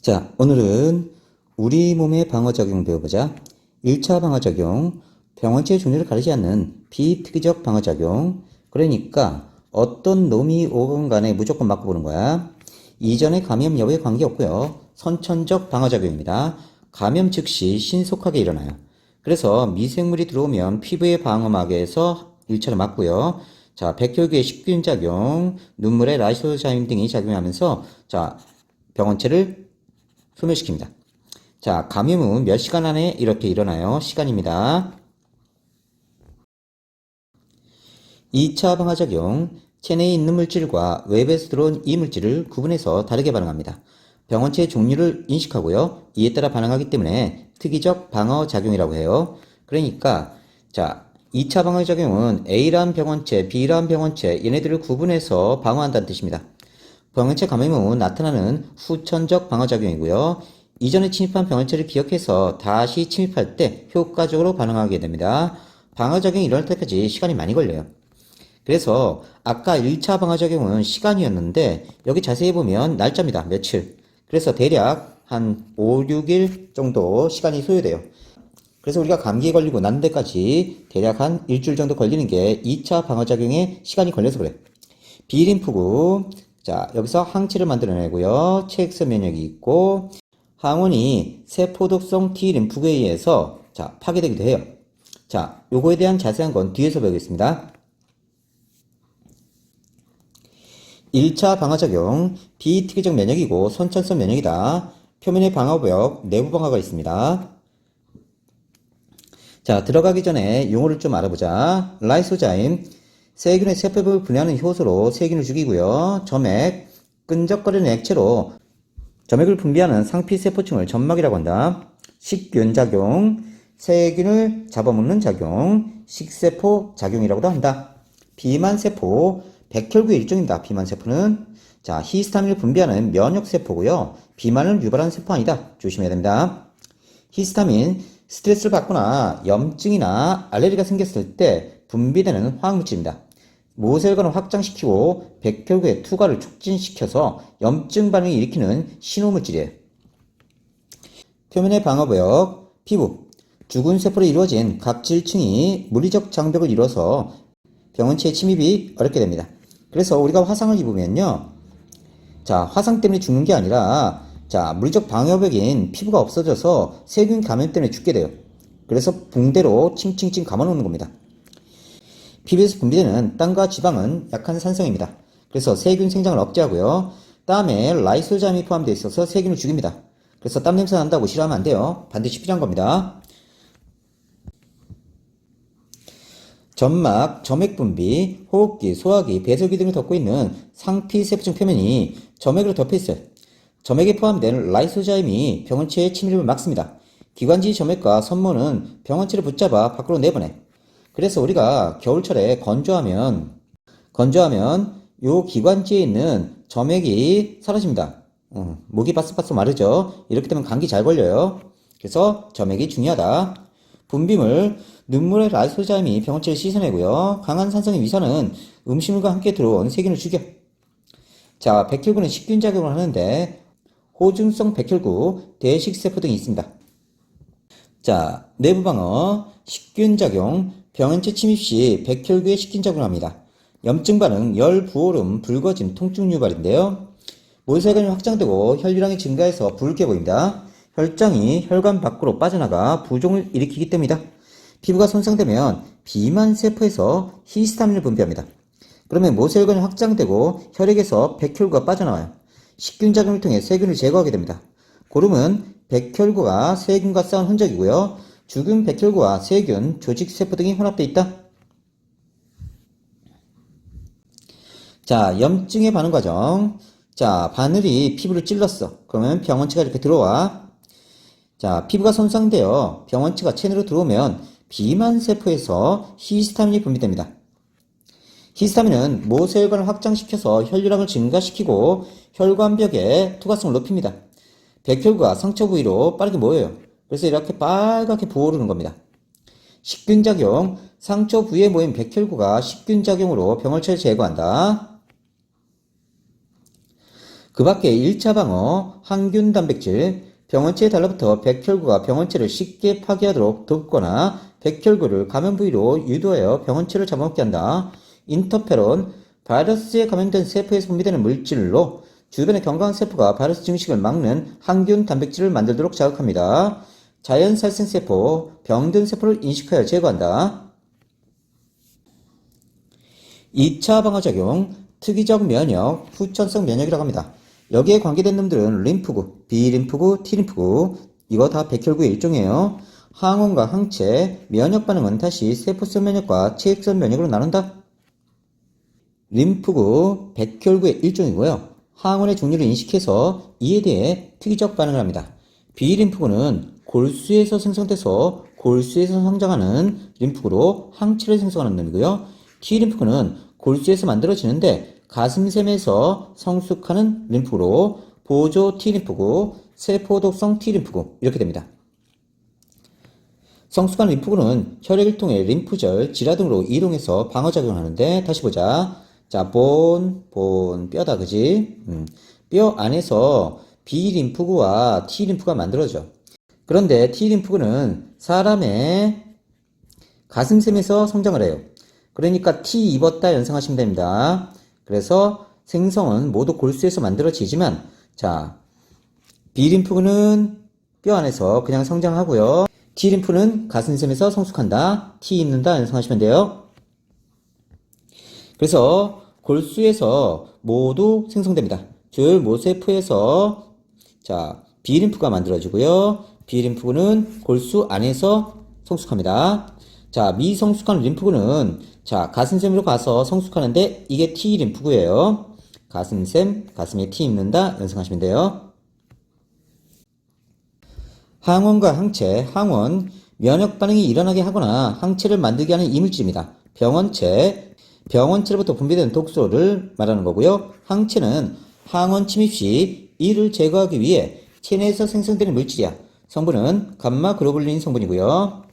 자, 오늘은 우리 몸의 방어작용 배워보자. 1차 방어작용, 병원체 종류를 가리지 않는 비특이적 방어작용. 그러니까 어떤 놈이 오건 간에 무조건 맞고 보는 거야. 이전의 감염 여부에 관계없고요. 선천적 방어작용입니다. 감염 즉시 신속하게 일어나요. 그래서 미생물이 들어오면 피부의 방어막에서 1차로 맞고요. 자, 백혈구의 식균 작용, 눈물의 라이소자임 등이 작용하면서 자, 병원체를 소멸시킵니다. 자, 감염은 몇 시간 안에 이렇게 일어나요? 시간입니다. 2차 방화작용, 체내에 있는 물질과 외부에서 들어온 이 물질을 구분해서 다르게 반응합니다. 병원체의 종류를 인식하고요. 이에 따라 반응하기 때문에 특이적 방어작용이라고 해요. 그러니까 자, 2차 방어작용은 A란 병원체, B란 병원체 얘네들을 구분해서 방어한다는 뜻입니다. 병원체 감염은 나타나는 후천적 방어작용이고요. 이전에 침입한 병원체를 기억해서 다시 침입할 때 효과적으로 반응하게 됩니다. 방어작용이 일어날 때까지 시간이 많이 걸려요. 그래서 아까 1차 방어작용은 시간이었는데 여기 자세히 보면 날짜입니다. 며칠. 그래서 대략 한 5, 6일 정도 시간이 소요돼요. 그래서 우리가 감기에 걸리고 난 데까지 대략 한 일주일 정도 걸리는 게 2차 방어작용에 시간이 걸려서 그래요. 비림프구, 자, 여기서 항체를 만들어내고요. 체액성 면역이 있고, 항원이 세포독성 T림프구에 의해서 자, 파괴되기도 해요. 자, 요거에 대한 자세한 건 뒤에서 배우겠습니다. 1차 방어작용, 비특이적 면역이고 선천성 면역이다. 표면의 방어벽, 내부 방어가 있습니다. 자, 들어가기 전에 용어를 좀 알아보자. 라이소자임, 세균의 세포를 분해하는 효소로 세균을 죽이고요. 점액, 끈적거리는 액체로 점액을 분비하는 상피세포층을 점막이라고 한다. 식균작용, 세균을 잡아먹는 작용, 식세포 작용이라고도 한다. 비만세포, 백혈구의 일종입니다. 비만세포는 자, 히스타민을 분비하는 면역세포고요. 비만을 유발하는 세포 아니다. 조심해야 됩니다. 히스타민, 스트레스를 받거나 염증이나 알레르기가 생겼을 때 분비되는 화학물질입니다. 모세혈관을 확장시키고 백혈구의 투과를 촉진시켜서 염증 반응을 일으키는 신호물질이에요. 표면의 방어벽, 피부, 죽은 세포로 이루어진 각질층이 물리적 장벽을 이뤄서 병원체의 침입이 어렵게 됩니다. 그래서 우리가 화상을 입으면요, 자, 화상 때문에 죽는 게 아니라 자, 물리적 방어벽인 피부가 없어져서 세균 감염 때문에 죽게 돼요. 그래서 붕대로 칭칭칭 감아놓는 겁니다. 피부에서 분비되는 땀과 지방은 약한 산성입니다. 그래서 세균 생장을 억제하고요. 땀에 라이소자임이 포함되어 있어서 세균을 죽입니다. 그래서 땀 냄새 난다고 싫어하면 안 돼요. 반드시 필요한 겁니다. 점막, 점액 분비, 호흡기, 소화기, 배설기 등을 덮고 있는 상피세포층 표면이 점액으로 덮여 있어요. 점액에 포함된 라이소자임이 병원체의 침입을 막습니다. 기관지 점액과 섬모는 병원체를 붙잡아 밖으로 내보내. 그래서 우리가 겨울철에 건조하면 요 기관지에 있는 점액이 사라집니다. 목이 바싹바싹 마르죠. 이렇게 되면 감기 잘 걸려요. 그래서 점액이 중요하다. 분비물, 눈물의 라이소자임이 병원체를 씻어내고요. 강한 산성의 위산은 음식물과 함께 들어온 세균을 죽여. 자, 백혈구는 식균 작용을 하는데 호중성 백혈구, 대식세포 등이 있습니다. 자, 내부 방어, 식균 작용, 병원체 침입 시 백혈구에 식균 작용을 합니다. 염증 반응, 열, 부어름, 붉어짐, 통증 유발인데요. 모세혈관이 확장되고 혈류량이 증가해서 붉게 보입니다. 혈장이 혈관 밖으로 빠져나가 부종을 일으키기 때문이다. 피부가 손상되면 비만세포에서 히스타민을 분비합니다. 그러면 모세혈관이 확장되고 혈액에서 백혈구가 빠져나와요. 식균작용을 통해 세균을 제거하게 됩니다. 고름은 백혈구가 세균과 싸운 흔적이고요. 죽은 백혈구와 세균, 조직세포 등이 혼합되어 있다. 자, 염증의 반응 과정. 자, 바늘이 피부를 찔렀어. 그러면 병원체가 이렇게 들어와. 자, 피부가 손상되어 병원체가 체내로 들어오면 비만세포에서 히스타민이 분비됩니다. 히스타민은 모세혈관을 확장시켜서 혈류량을 증가시키고 혈관벽의 투과성을 높입니다. 백혈구가 상처 부위로 빠르게 모여요. 그래서 이렇게 빨갛게 부어오르는 겁니다. 식균작용, 상처 부위에 모인 백혈구가 식균작용으로 병원체를 제거한다. 그 밖에 1차 방어, 항균 단백질, 병원체에 달라붙어 백혈구가 병원체를 쉽게 파괴하도록 돕거나 백혈구를 감염 부위로 유도하여 병원체를 잡아먹게 한다. 인터페론, 바이러스에 감염된 세포에서 분비되는 물질로 주변의 건강한 세포가 바이러스 증식을 막는 항균 단백질을 만들도록 자극합니다. 자연 살생세포, 병든 세포를 인식하여 제거한다. 2차 방어작용, 특이적 면역, 후천성 면역이라고 합니다. 여기에 관계된 놈들은 림프구, B림프구, T림프구, 이거 다 백혈구의 일종이에요. 항원과 항체, 면역 반응은 다시 세포성 면역과 체액성 면역으로 나눈다. 림프구, 백혈구의 일종이고요. 항원의 종류를 인식해서 이에 대해 특이적 반응을 합니다. B림프구는 골수에서 생성돼서 골수에서 성장하는 림프구로 항체를 생성하는 놈이고요. T림프구는 골수에서 만들어지는데 가슴샘에서 성숙하는 림프구로 보조 T림프구, 세포독성 T림프구 이렇게 됩니다. 성숙한 림프구는 혈액을 통해 림프절, 지라 등으로 이동해서 방어작용을 하는데 다시 보자. 자, 본, 뼈다, 그지? 뼈 안에서 B림프구와 T림프구가 만들어져. 그런데 T림프구는 사람의 가슴샘에서 성장을 해요. 그러니까 T 입었다 연상하시면 됩니다. 그래서 생성은 모두 골수에서 만들어지지만, 자, B림프구는 뼈 안에서 그냥 성장하고요. T림프는 가슴샘에서 성숙한다. T 입는다 연상하시면 돼요. 그래서 골수에서 모두 생성됩니다. 즉 모세포에서 자 B림프가 만들어지고요. B림프구는 골수 안에서 성숙합니다. 자 미성숙한 림프구는 자 가슴샘으로 가서 성숙하는데 이게 T림프구예요. 가슴샘, 가슴에 T 입는다 연상하시면 돼요. 항원과 항체, 항원 면역 반응이 일어나게 하거나 항체를 만들게 하는 이물질입니다. 병원체로부터 분비되는 독소를 말하는 거고요. 항체는 항원 침입 시 이를 제거하기 위해 체내에서 생성되는 물질이야. 성분은 감마글로불린 성분이고요.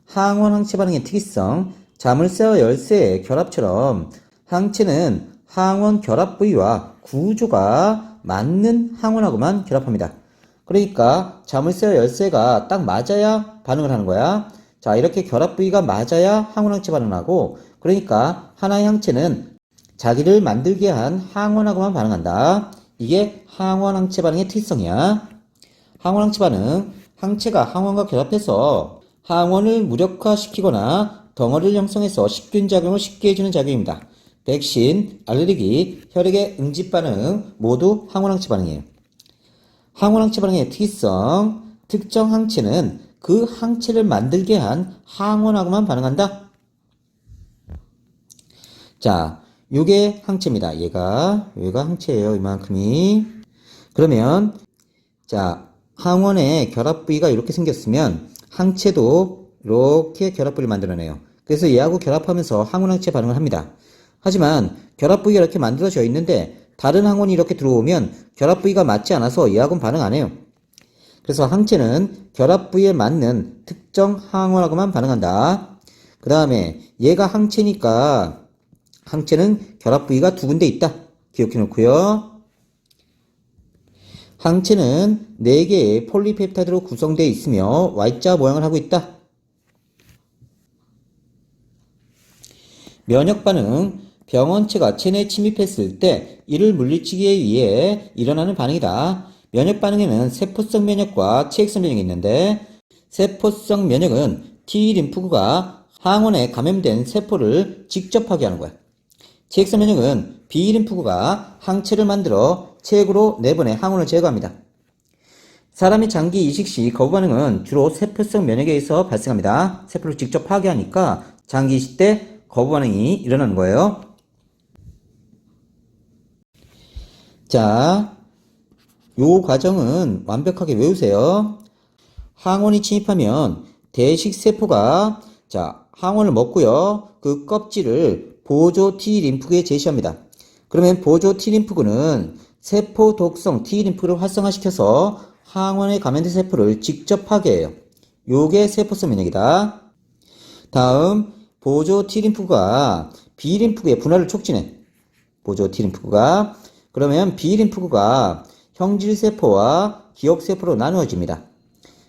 항원 항체 반응의 특이성, 자물쇠와 열쇠의 결합처럼 항체는 항원 결합 부위와 구조가 맞는 항원하고만 결합합니다. 그러니까 자물쇠와 열쇠가 딱 맞아야 반응을 하는 거야. 자, 이렇게 결합 부위가 맞아야 항원항체 반응을 하고, 그러니까 하나의 항체는 자기를 만들게 한 항원하고만 반응한다. 이게 항원항체 반응의 특성이야. 항원항체 반응, 항체가 항원과 결합해서 항원을 무력화시키거나 덩어리를 형성해서 식균 작용을 쉽게 해주는 작용입니다. 백신, 알레르기, 혈액의 응집 반응 모두 항원항체 반응이에요. 항원항체 반응의 특이성, 특정 항체는 그 항체를 만들게 한 항원하고만 반응한다. 자, 요게 항체입니다. 얘가 항체예요. 이만큼이. 그러면 자, 항원의 결합 부위가 이렇게 생겼으면 항체도 이렇게 결합 부위를 만들어내요. 그래서 얘하고 결합하면서 항원항체 반응을 합니다. 하지만 결합 부위가 이렇게 만들어져 있는데 다른 항원이 이렇게 들어오면 결합 부위가 맞지 않아서 얘하고는 반응 안 해요. 그래서 항체는 결합 부위에 맞는 특정 항원하고만 반응한다. 그 다음에 얘가 항체니까 항체는 결합 부위가 두 군데 있다. 기억해 놓고요. 항체는 4개의 폴리펩타이드로 구성되어 있으며 Y자 모양을 하고 있다. 면역 반응, 병원체가 체내에 침입했을 때 이를 물리치기 위해 일어나는 반응이다. 면역 반응에는 세포성 면역과 체액성 면역이 있는데 세포성 면역은 T림프구가 항원에 감염된 세포를 직접 파괴하는 거야. 체액성 면역은 B림프구가 항체를 만들어 체액으로 내보내 항원을 제거합니다. 사람이 장기 이식 시 거부 반응은 주로 세포성 면역에 의해서 발생합니다. 세포를 직접 파괴하니까 장기 이식 때 거부 반응이 일어나는 거예요. 자, 요 과정은 완벽하게 외우세요. 항원이 침입하면 대식세포가 자 항원을 먹고요. 그 껍질을 보조 T림프구에 제시합니다. 그러면 보조 T림프구는 세포 독성 T림프구를 활성화시켜서 항원에 감염된 세포를 직접 파괴해요. 요게 세포성 면역이다. 다음 보조 T림프구가 B림프구의 분할을 촉진해. 보조 T림프구가. 그러면 B림프구가 형질세포와 기억세포로 나누어집니다.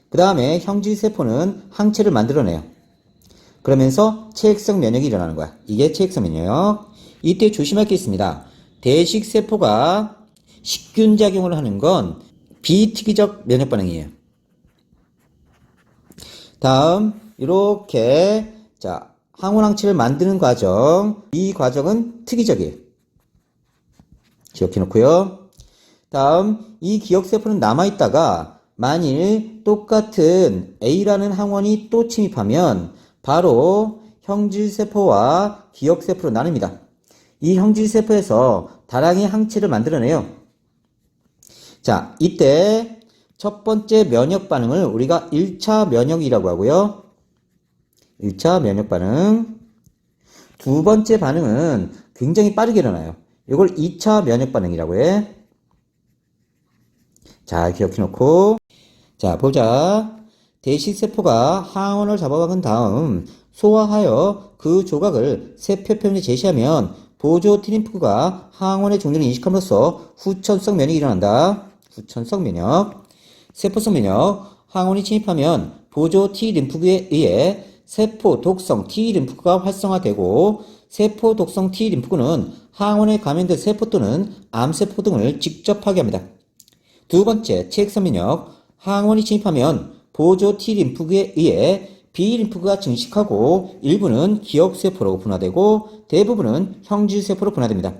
그 다음에 형질세포는 항체를 만들어내요. 그러면서 체액성 면역이 일어나는 거야. 이게 체액성 면역. 이때 조심할 게 있습니다. 대식세포가 식균작용을 하는 건 비특이적 면역 반응이에요. 다음 이렇게 자 항원항체를 만드는 과정, 이 과정은 특이적이에요. 기억해 놓고요. 다음 이 기억세포는 남아있다가 만일 똑같은 A라는 항원이 또 침입하면 바로 형질세포와 기억세포로 나눕니다. 이 형질세포에서 다량의 항체를 만들어내요. 자, 이때 첫 번째 면역 반응을 우리가 1차 면역이라고 하고요. 1차 면역 반응. 두 번째 반응은 굉장히 빠르게 일어나요. 이걸 2차 면역 반응이라고 해. 자, 기억해 놓고. 자, 보자. 대식세포가 항원을 잡아먹은 다음 소화하여 그 조각을 세포표면에 제시하면 보조 T림프구가 항원의 종류를 인식함으로써 후천성 면역이 일어난다. 후천성 면역. 세포성 면역. 항원이 침입하면 보조 T림프구에 의해 세포 독성 T림프구가 활성화되고 세포 독성 T림프구는 항원에 감염된 세포 또는 암세포 등을 직접 파괴합니다. 두 번째, 체액성 면역. 항원이 침입하면 보조 T림프구에 의해 B림프구가 증식하고 일부는 기억세포로 분화되고 대부분은 형질세포로 분화됩니다.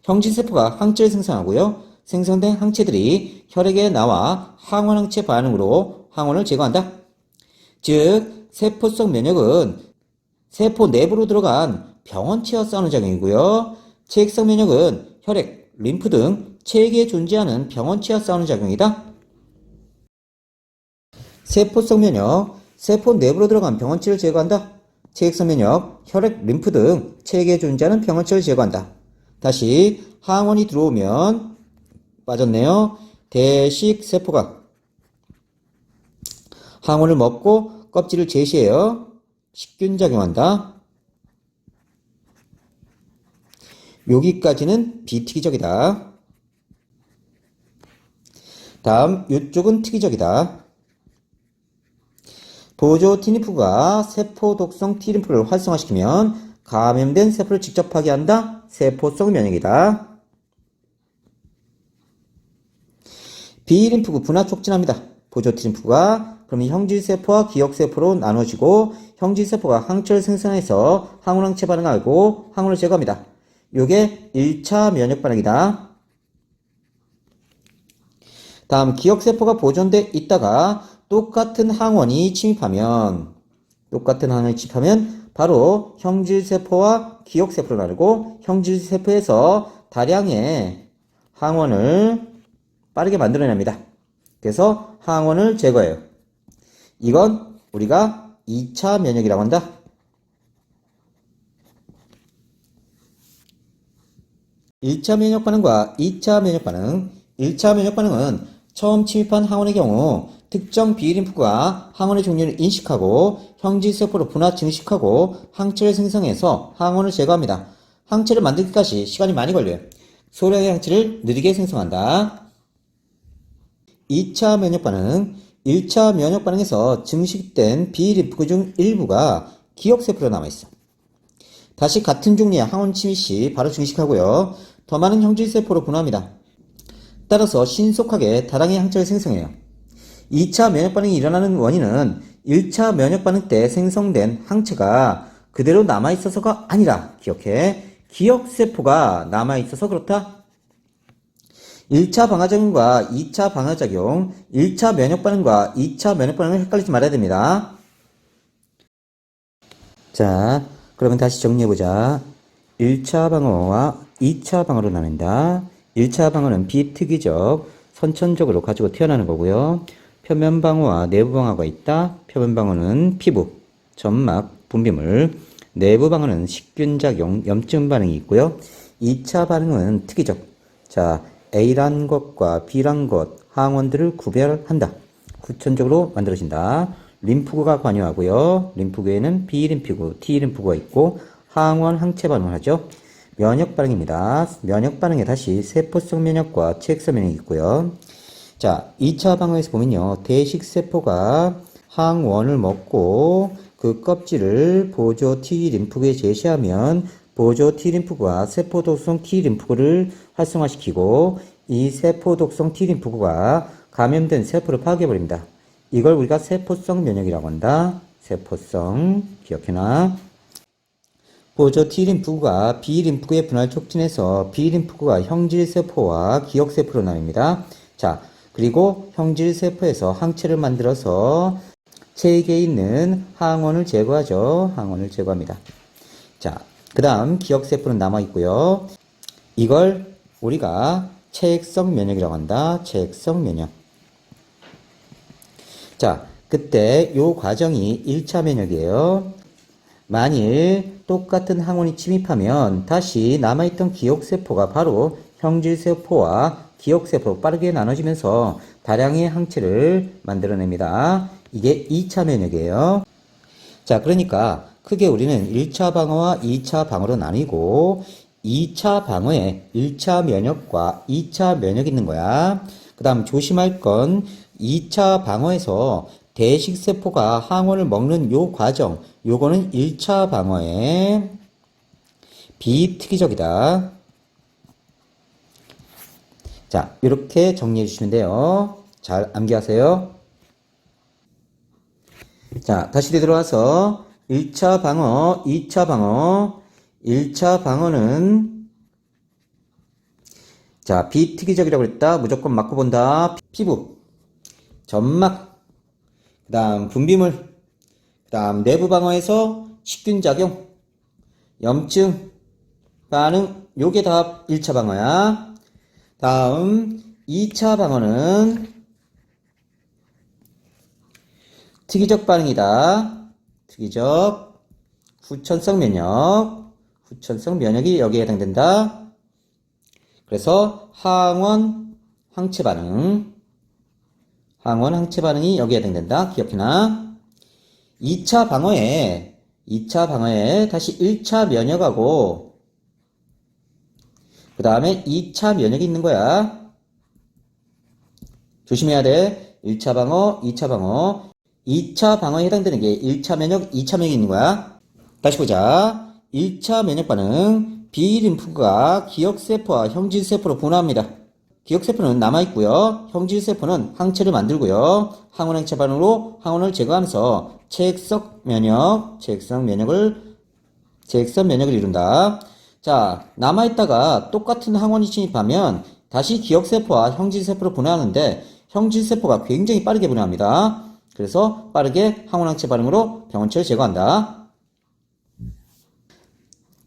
형질세포가 항체를 생성하고요. 생성된 항체들이 혈액에 나와 항원항체 반응으로 항원을 제거한다. 즉 세포성 면역은 세포 내부로 들어간 병원체와 싸우는 작용이고요. 체액성 면역은 혈액, 림프 등 체액에 존재하는 병원체와 싸우는 작용이다. 세포성 면역, 세포 내부로 들어간 병원체를 제거한다. 체액성 면역, 혈액, 림프 등 체액에 존재하는 병원체를 제거한다. 다시 항원이 들어오면 빠졌네요. 대식세포가 항원을 먹고 껍질을 제시해요. 식균작용한다. 여기까지는 비특이적이다. 다음 이쪽은 특이적이다. 보조 T림프가 세포 독성 T림프를 활성화시키면 감염된 세포를 직접 파괴한다. 세포성 면역이다. B림프구 분화 촉진합니다. 보조 T림프가 그러면 형질세포와 기억세포로 나눠지고 형질세포가 항체를 생성해서 항원항체 반응하고 항원을 제거합니다. 요게 1차 면역 반응이다. 다음 기억세포가 보존돼 있다가 똑같은 항원이 침입하면 바로 형질세포와 기억세포로 나누고 형질세포에서 다량의 항원을 빠르게 만들어냅니다. 그래서 항원을 제거해요. 이건 우리가 2차 면역이라고 한다. 1차 면역 반응과 2차 면역 반응. 1차 면역 반응은 처음 침입한 항원의 경우 특정 B림프가 항원의 종류를 인식하고 형질세포로 분화 증식하고 항체를 생성해서 항원을 제거합니다. 항체를 만들기까지 시간이 많이 걸려요. 소량의 항체를 느리게 생성한다. 2차 면역 반응. 1차 면역 반응에서 증식된 B림프구 중 일부가 기억세포로 남아있어. 다시 같은 종류의 항원 침입 시 바로 증식하고요. 더 많은 형질세포로 분화합니다. 따라서 신속하게 다량의 항체를 생성해요. 2차 면역 반응이 일어나는 원인은 1차 면역 반응 때 생성된 항체가 그대로 남아있어서가 아니라 기억해. 기억세포가 남아있어서 그렇다. 1차 방어작용과 2차 방어작용, 1차 면역 반응과 2차 면역 반응을 헷갈리지 말아야 됩니다. 자, 그러면 다시 정리해보자. 1차 방어와 2차 방어로 나눈다. 1차 방어는 비특이적, 선천적으로 가지고 태어나는 거고요. 표면 방어와 내부 방어가 있다. 표면 방어는 피부, 점막, 분비물, 내부 방어는 식균작용, 염증 반응이 있고요. 2차 반응은 특이적. 자, A란 것과 B란 것, 항원들을 구별한다. 후천적으로 만들어진다. 림프구가 관여하고요. 림프구에는 B림프구, T림프구가 있고 항원 항체 반응을 하죠. 면역 반응입니다. 면역 반응에 다시 세포성 면역과 체액성 면역이 있고요. 자, 2차 방어에서 보면요. 대식세포가 항원을 먹고 그 껍질을 보조 T 림프구에 제시하면 보조 T 림프구가 세포 독성 T 림프구를 활성화시키고 이 세포 독성 T 림프구가 감염된 세포를 파괴해버립니다. 이걸 우리가 세포성 면역이라고 한다. 세포성, 기억해놔. 보조 T 림프구가 B 림프구의 분할 촉진해서 B 림프구가 형질세포와 기억세포로 나뉩니다. 자, 그리고 형질세포에서 항체를 만들어서 체액에 있는 항원을 제거하죠. 항원을 제거합니다. 자, 그 다음 기억세포는 남아있고요. 이걸 우리가 체액성 면역이라고 한다. 체액성 면역. 자, 그때 요 과정이 1차 면역이에요. 만일 똑같은 항원이 침입하면 다시 남아있던 기억세포가 바로 형질세포와 기억세포로 빠르게 나눠지면서 다량의 항체를 만들어냅니다. 이게 2차 면역이에요. 자, 그러니까 크게 우리는 1차 방어와 2차 방어로 나뉘고 2차 방어에 1차 면역과 2차 면역이 있는 거야. 그 다음 조심할 건 2차 방어에서 대식세포가 항원을 먹는 요 과정, 요거는 1차 방어에 비특이적이다. 자, 이렇게 정리해 주시면 돼요. 잘 암기하세요. 자, 다시 되돌아와서 1차 방어, 2차 방어. 1차 방어는 자, 비특이적이라고 그랬다. 무조건 맞고 본다. 피부, 점막, 그 다음 분비물, 그 다음 내부 방어에서 식균작용, 염증, 반응, 요게 다 1차 방어야. 다음 2차 방어는 특이적 반응이다. 특이적 후천성 면역. 후천성 면역이 여기에 해당된다. 그래서 항원 항체 반응. 항원 항체 반응이 여기에 해당된다. 기억해놔. 2차 방어에 다시 1차 면역하고 그 다음에 2차 면역이 있는 거야. 조심해야 돼. 1차 방어, 2차 방어. 2차 방어에 해당되는 게 1차 면역, 2차 면역이 있는 거야. 다시 보자. 1차 면역 반응. B 림프가 기억세포와 형질세포로 분화합니다. 기억세포는 남아있고요. 형질세포는 항체를 만들고요. 항원 항체 반응으로 항원을 제거하면서 체액성 면역을 이룬다. 자, 남아있다가 똑같은 항원이 침입하면 다시 기억세포와 형질세포로 분화하는데 형질세포가 굉장히 빠르게 분화합니다. 그래서 빠르게 항원항체 반응으로 병원체를 제거한다.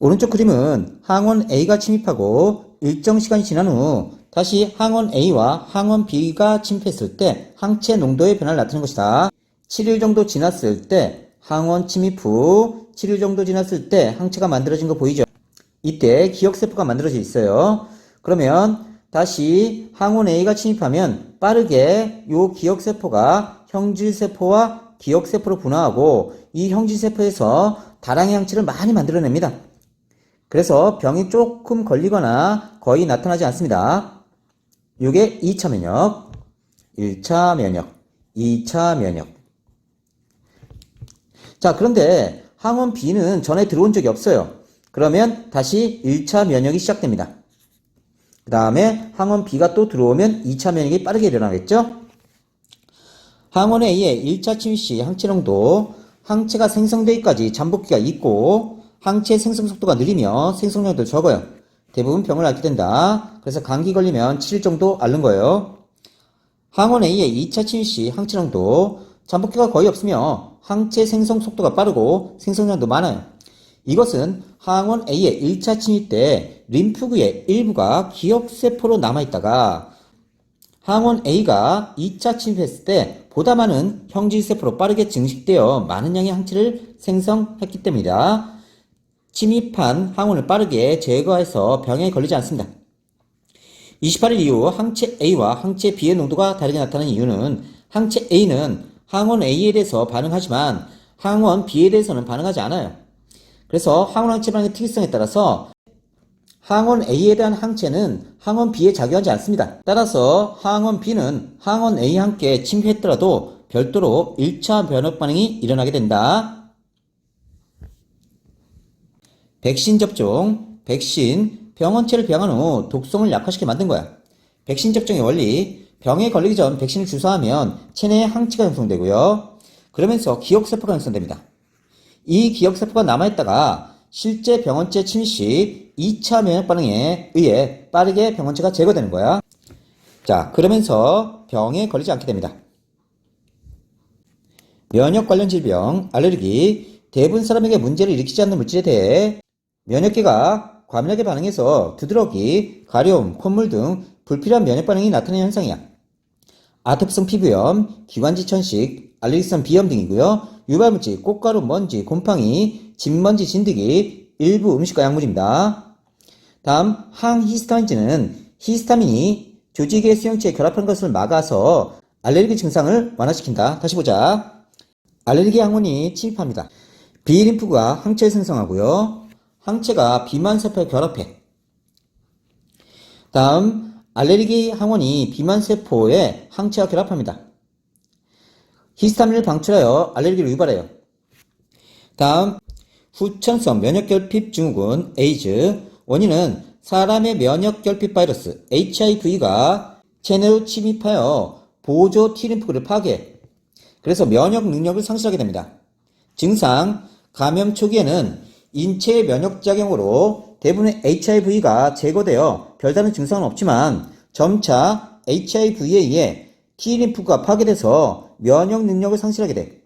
오른쪽 그림은 항원 A가 침입하고 일정 시간이 지난 후 다시 항원 A와 항원 B가 침입했을 때 항체 농도의 변화를 나타내는 것이다. 7일 정도 지났을 때 항원 침입 후 7일 정도 지났을 때 항체가 만들어진 거 보이죠? 이때 기억세포가 만들어져 있어요. 그러면 다시 항원 A가 침입하면 빠르게 요 기억세포가 형질세포와 기억세포로 분화하고 이 형질세포에서 다량의 항체를 많이 만들어냅니다. 그래서 병이 조금 걸리거나 거의 나타나지 않습니다. 이게 2차 면역, 1차 면역, 2차 면역. 자, 그런데 항원 B는 전에 들어온 적이 없어요. 그러면 다시 1차 면역이 시작됩니다. 그 다음에 항원 B가 또 들어오면 2차 면역이 빠르게 일어나겠죠? 항원 A의 1차 침입 시 항체 농도, 항체가 생성되기까지 잠복기가 있고 항체 생성 속도가 느리며 생성량도 적어요. 대부분 병을 앓게 된다. 그래서 감기 걸리면 7일 정도 앓는 거예요. 항원 A의 2차 침입 시 항체 농도, 잠복기가 거의 없으며 항체 생성 속도가 빠르고 생성량도 많아요. 이것은 항원 A의 1차 침입 때 림프구의 일부가 기억세포로 남아있다가 항원 A가 2차 침입했을 때 보다 많은 형질세포로 빠르게 증식되어 많은 양의 항체를 생성했기 때문이다. 침입한 항원을 빠르게 제거해서 병에 걸리지 않습니다. 28일 이후 항체 A와 항체 B의 농도가 다르게 나타나는 이유는 항체 A는 항원 A에 대해서 반응하지만 항원 B에 대해서는 반응하지 않아요. 그래서 항원 항체 반응의 특이성에 따라서 항원 A에 대한 항체는 항원 B에 작용하지 않습니다. 따라서 항원 B는 항원 A와 함께 침입했더라도 별도로 1차 변화 반응이 일어나게 된다. 백신 접종. 백신, 병원체를 병한 후 독성을 약화시켜 만든 거야. 백신 접종의 원리, 병에 걸리기 전 백신을 주사하면 체내에 항체가 형성되고요. 그러면서 기억세포가 형성됩니다. 이 기억세포가 남아있다가 실제 병원체 침입 시 2차 면역 반응에 의해 빠르게 병원체가 제거되는 거야. 자, 그러면서 병에 걸리지 않게 됩니다. 면역 관련 질병, 알레르기, 대부분 사람에게 문제를 일으키지 않는 물질에 대해 면역계가 과민하게 반응해서 두드러기, 가려움, 콧물 등 불필요한 면역 반응이 나타나는 현상이야. 아토피성 피부염, 기관지 천식, 알레르기성 비염 등이고요. 유발물질, 꽃가루, 먼지, 곰팡이, 진먼지, 진드기, 일부 음식과 약물입니다. 다음, 항히스타민제는 히스타민이 조직의 수용체에 결합하는 것을 막아서 알레르기 증상을 완화시킨다. 다시 보자. 알레르기 항원이 침입합니다. B림프가 항체를 생성하고요. 항체가 비만세포에 결합해. 다음, 알레르기 항원이 비만세포에 항체와 결합합니다. 히스타민을 방출하여 알레르기를 유발해요. 다음, 후천성 면역결핍 증후군 에이즈. 원인은 사람의 면역결핍 바이러스 HIV가 체내로 침입하여 보조 T림프를 파괴해. 그래서 면역 능력을 상실하게 됩니다. 증상, 감염 초기에는 인체의 면역작용으로 대부분의 HIV가 제거되어 별다른 증상은 없지만 점차 HIV에 의해 T림프가 파괴돼서 면역 능력을 상실하게 돼.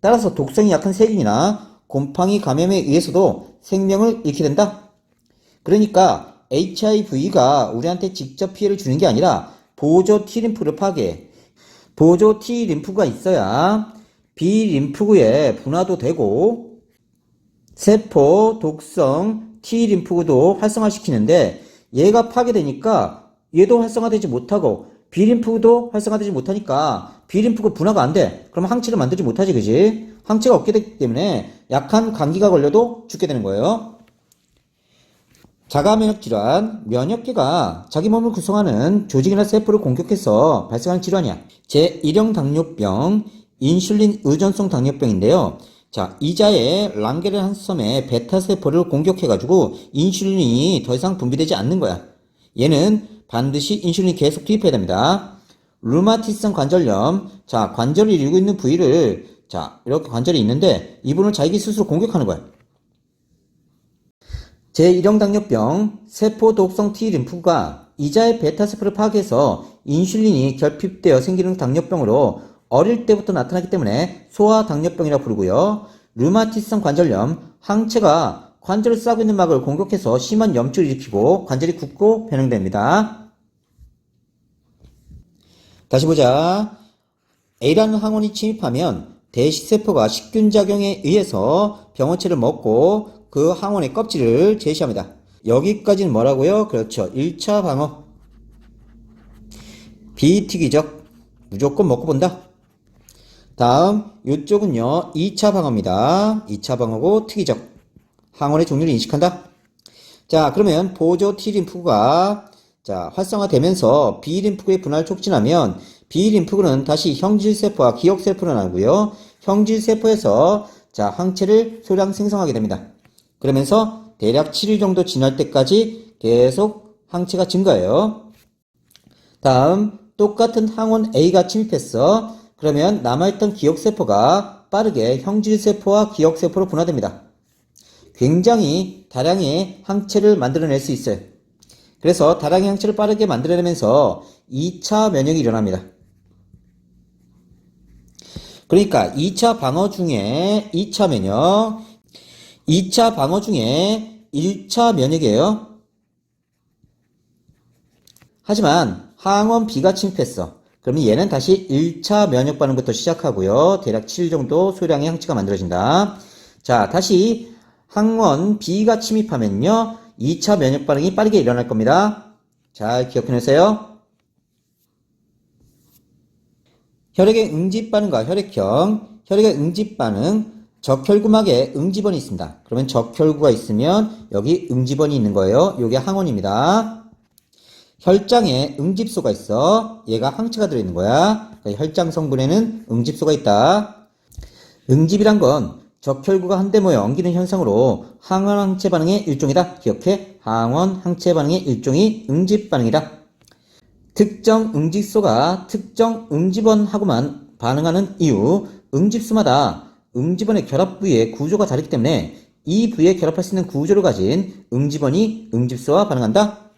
따라서 독성이 약한 세균이나 곰팡이 감염에 의해서도 생명을 잃게 된다. 그러니까 HIV가 우리한테 직접 피해를 주는 게 아니라 보조 T림프를 파괴해. 보조 T림프가 있어야 B림프구의 분화도 되고 세포 독성 T림프구도 활성화시키는데 얘가 파괴되니까 얘도 활성화되지 못하고 B림프구도 활성화되지 못하니까 B림프구 분화가 안 돼. 그럼 항체를 만들지 못하지, 그지? 항체가 없게 되기 때문에 약한 감기가 걸려도 죽게 되는 거예요. 자가면역 질환, 면역계가 자기 몸을 구성하는 조직이나 세포를 공격해서 발생하는 질환이야. 제1형 당뇨병, 인슐린 의존성 당뇨병인데요. 자, 이자의 랑게르 한섬의 베타세포를 공격해가지고 인슐린이 더 이상 분비되지 않는 거야. 얘는 반드시 인슐린이 계속 투입해야 됩니다. 류마티성 관절염, 자, 관절을 이루고 있는 부위를, 자, 이렇게 관절이 있는데 이 부분을 자기 스스로 공격하는 거야. 제1형 당뇨병, 세포 독성 T림프가 이자의 베타세포를 파괴해서 인슐린이 결핍되어 생기는 당뇨병으로 어릴 때부터 나타나기 때문에 소아당뇨병이라 부르고요. 류마티성 관절염, 항체가 관절을 싸고 있는 막을 공격해서 심한 염증을 일으키고 관절이 굽고 변형됩니다. 다시 보자. A라는 항원이 침입하면 대식세포가 식균작용에 의해서 병원체를 먹고 그 항원의 껍질을 제시합니다. 여기까지는 뭐라고요? 그렇죠. 1차 방어. 비특이적. 무조건 먹고 본다. 다음 이쪽은요 2차 방어입니다. 2차 방어고 특이적. 항원의 종류를 인식한다. 자, 그러면 보조 T림프가 자 활성화되면서 B림프구의 분할을 촉진하면 B림프구는 다시 형질세포와 기억세포로 나누고요. 형질세포에서 자 항체를 소량 생성하게 됩니다. 그러면서 대략 7일 정도 지날 때까지 계속 항체가 증가해요. 다음 똑같은 항원 A가 침입했어. 그러면 남아있던 기억세포가 빠르게 형질세포와 기억세포로 분화됩니다. 굉장히 다량의 항체를 만들어낼 수 있어요. 그래서 다량의 항체를 빠르게 만들어내면서 2차 면역이 일어납니다. 그러니까 2차 방어 중에 2차 면역, 2차 방어 중에 1차 면역이에요. 하지만 항원 B가 침입했어. 그러면 얘는 다시 1차 면역 반응부터 시작하고요. 대략 7일 정도 소량의 항체가 만들어진다. 자, 다시 항원 B가 침입하면요. 2차 면역 반응이 빠르게 일어날 겁니다. 잘 기억해 놓으세요. 혈액의 응집 반응과 혈액형, 혈액의 응집 반응, 적혈구막에 응집원이 있습니다. 그러면 적혈구가 있으면 여기 응집원이 있는 거예요. 요게 항원입니다. 혈장에 응집소가 있어. 얘가 항체가 들어있는 거야. 그러니까 혈장 성분에는 응집소가 있다. 응집이란 건 적혈구가 한데 모여 엉기는 현상으로 항원 항체 반응의 일종이다. 기억해. 항원 항체 반응의 일종이 응집 반응이다. 특정 응집소가 특정 응집원하고만 반응하는 이유, 응집소마다 응집원의 결합 부위의 구조가 다르기 때문에 이 부위에 결합할 수 있는 구조를 가진 응집원이 응집소와 반응한다.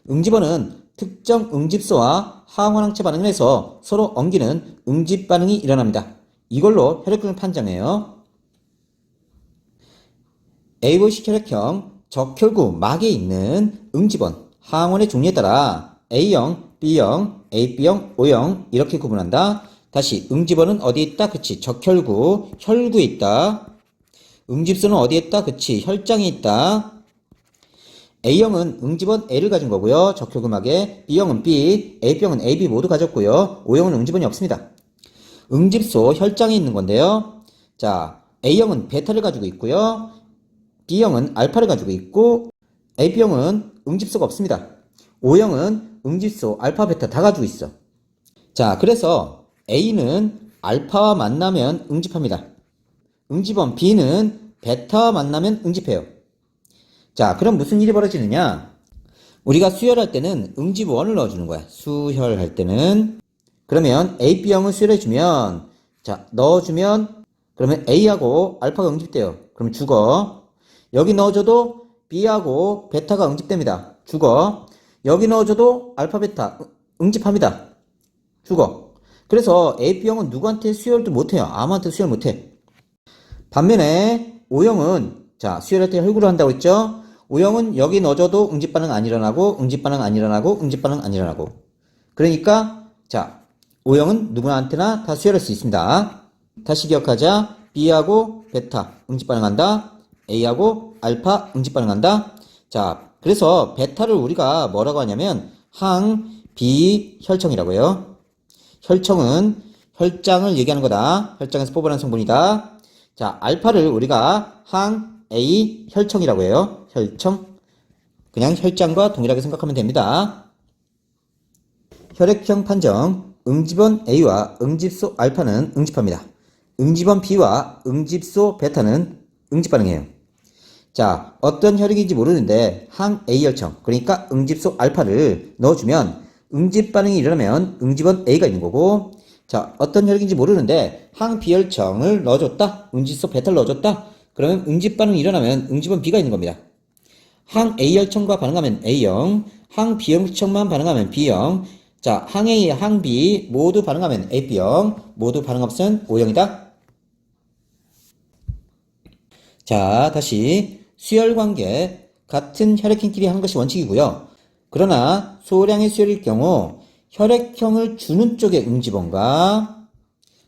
응집원은 특정 응집소와 항원항체 반응을 해서 서로 엉기는 응집 반응이 일어납니다. 이걸로 혈액형을 판정해요. A보식 혈액형 적혈구 막에 있는 응집원, 항원의 종류에 따라 A형, B형, AB형, O형 이렇게 구분한다. 다시 응집원은 어디에 있다? 그치. 적혈구, 혈구에 있다. 응집소는 어디에 있다? 그치. 혈장에 있다. A형은 응집원 A를 가진 거고요. 적혈구막에. B형은 B, AB형은 AB 모두 가졌고요. O형은 응집원이 없습니다. 응집소 혈장에 있는 건데요. 자, A형은 베타를 가지고 있고요. B형은 알파를 가지고 있고 AB형은 응집소가 없습니다. O형은 응집소 알파 베타 다 가지고 있어. 자, 그래서 A는 알파와 만나면 응집합니다. 응집원 B는 베타와 만나면 응집해요. 자, 그럼 무슨 일이 벌어지느냐? 우리가 수혈할 때는 응집원을 넣어주는 거야. 수혈할 때는. 그러면 AB형을 수혈해주면, 자, 넣어주면, 그러면 A하고 알파가 응집돼요. 그럼 죽어. 여기 넣어줘도 B하고 베타가 응집됩니다. 죽어. 여기 넣어줘도 알파 베타 응집합니다. 죽어. 그래서 AB형은 누구한테 수혈도 못해요. 아무한테 수혈 못해. 반면에 O형은, 자, 수혈할 때 혈구를 한다고 했죠? O형은 여기 넣어줘도 응집반응 안 일어나고, 응집반응 안 일어나고, 응집반응 안 일어나고. 그러니까, 자, O형은 누구한테나 다 수혈할 수 있습니다. 다시 기억하자. B하고 베타 응집반응한다. A하고 알파 응집반응한다. 자, 그래서 베타를 우리가 뭐라고 하냐면 항비혈청이라고 해요. 혈청은 혈장을 얘기하는 거다. 혈장에서 뽑아낸 성분이다. 자, 알파를 우리가 항A 혈청이라고 해요. 혈청. 그냥 혈장과 동일하게 생각하면 됩니다. 혈액형 판정. 응집원 A와 응집소 알파는 응집합니다. 응집원 B와 응집소 베타는 응집 반응해요. 자, 어떤 혈액인지 모르는데 항 A 혈청, 그러니까 응집소 알파를 넣어주면 응집 반응이 일어나면 응집원 A가 있는 거고, 자, 어떤 혈액인지 모르는데 항 B 혈청을 넣어줬다, 응집소 베타를 넣어줬다, 그러면 응집 반응이 일어나면 응집원 B가 있는 겁니다. 항 A 혈청과 반응하면 A형, 항 B 혈청만 반응하면 B형, 자, 항 A, 항 B 모두 반응하면 AB형, 모두 반응 없으면 O형이다. 자, 다시 수혈 관계, 같은 혈액형끼리 하는 것이 원칙이고요. 그러나 소량의 수혈일 경우 혈액형을 주는 쪽의 응집원과,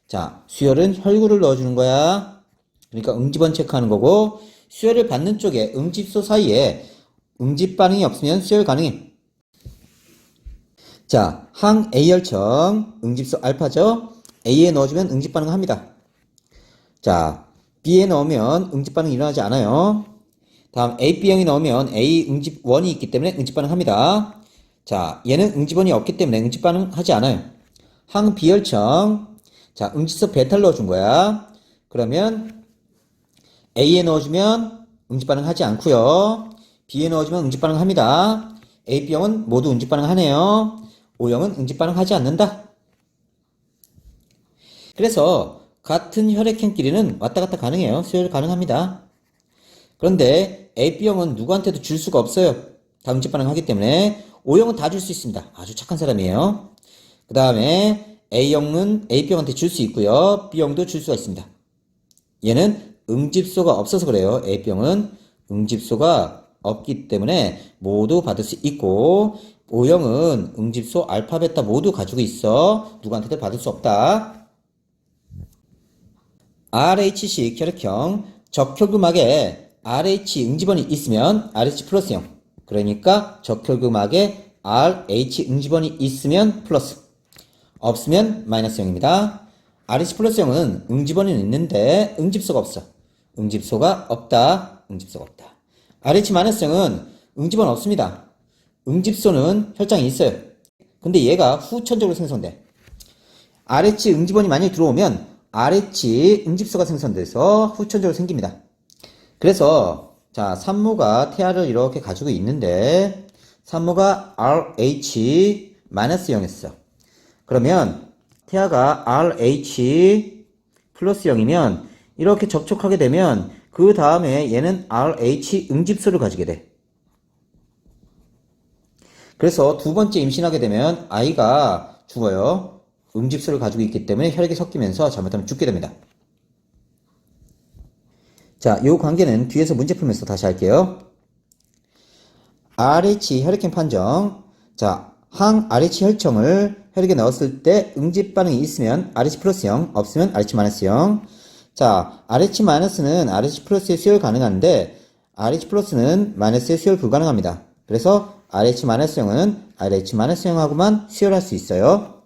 자, 수혈은 혈구를 넣어주는 거야. 그러니까 응집원 체크하는 거고, 수혈을 받는 쪽에 응집소 사이에 응집 반응이 없으면 수혈 가능해. 자, 항 A 혈청, 응집소 알파죠. A에 넣어주면 응집 반응합니다. 자, B에 넣으면 응집 반응 일어나지 않아요. 다음 AB형이 넣으면 A 응집원이 있기 때문에 응집 반응합니다. 자, 얘는 응집원이 없기 때문에 응집 반응하지 않아요. 항 B 혈청, 자, 응집소 베타를 넣어준 거야. 그러면 A에 넣어주면 응집 반응하지 않고요. B에 넣어주면 응집 반응합니다. AB형은 모두 응집 반응하네요. O형은 응집 반응하지 않는다. 그래서 같은 혈액형끼리는 왔다 갔다 가능해요. 수혈 가능합니다. 그런데 AB형은 누구한테도 줄 수가 없어요. 다 응집 반응하기 때문에. O형은 다 줄 수 있습니다. 아주 착한 사람이에요. 그 다음에 A형은 AB형한테 줄 수 있고요. B형도 줄 수가 있습니다. 얘는 응집소가 없어서 그래요. AB형은 응집소가 없기 때문에 모두 받을 수 있고, O형은 응집소 알파 베타 모두 가지고 있어 누구한테도 받을 수 없다. RH식 혈액형, 적혈구막에 RH 응집원이 있으면 RH 플러스형, 그러니까 적혈구막에 RH 응집원이 있으면 플러스, 없으면 마이너스형입니다. RH 플러스형은 응집원이 있는데 응집소가 없어. 응집소가 없다. 응집소가 없다. RH 마이너스형은 응집은 없습니다. 응집소는 혈장이 있어요. 근데 얘가 후천적으로 생성돼. RH 응집원이 만약에 들어오면 RH 응집소가 생성돼서 후천적으로 생깁니다. 그래서 자 산모가 태아를 이렇게 가지고 있는데 산모가 RH 마이너스 0이었어. 그러면 태아가 RH 플러스 0이면 이렇게 접촉하게 되면 그 다음에 얘는 RH 응집소를 가지게 돼. 그래서 두 번째 임신하게 되면 아이가 죽어요. 응집소를 가지고 있기 때문에 혈액이 섞이면서 잘못하면 죽게 됩니다. 자, 요 관계는 뒤에서 문제 풀면서 다시 할게요. RH 혈액형 판정. 자, 항 RH 혈청을 혈액에 넣었을 때 응집 반응이 있으면 RH 플러스 0, 없으면 RH 마이너스 0. 자, RH 마이너스는 RH 플러스에 수혈 가능한데 RH 플러스는 마이너스에 수혈 불가능합니다. 그래서 RH 마이너스 0은 RH 마이너스 0하고만 수혈할 수 있어요.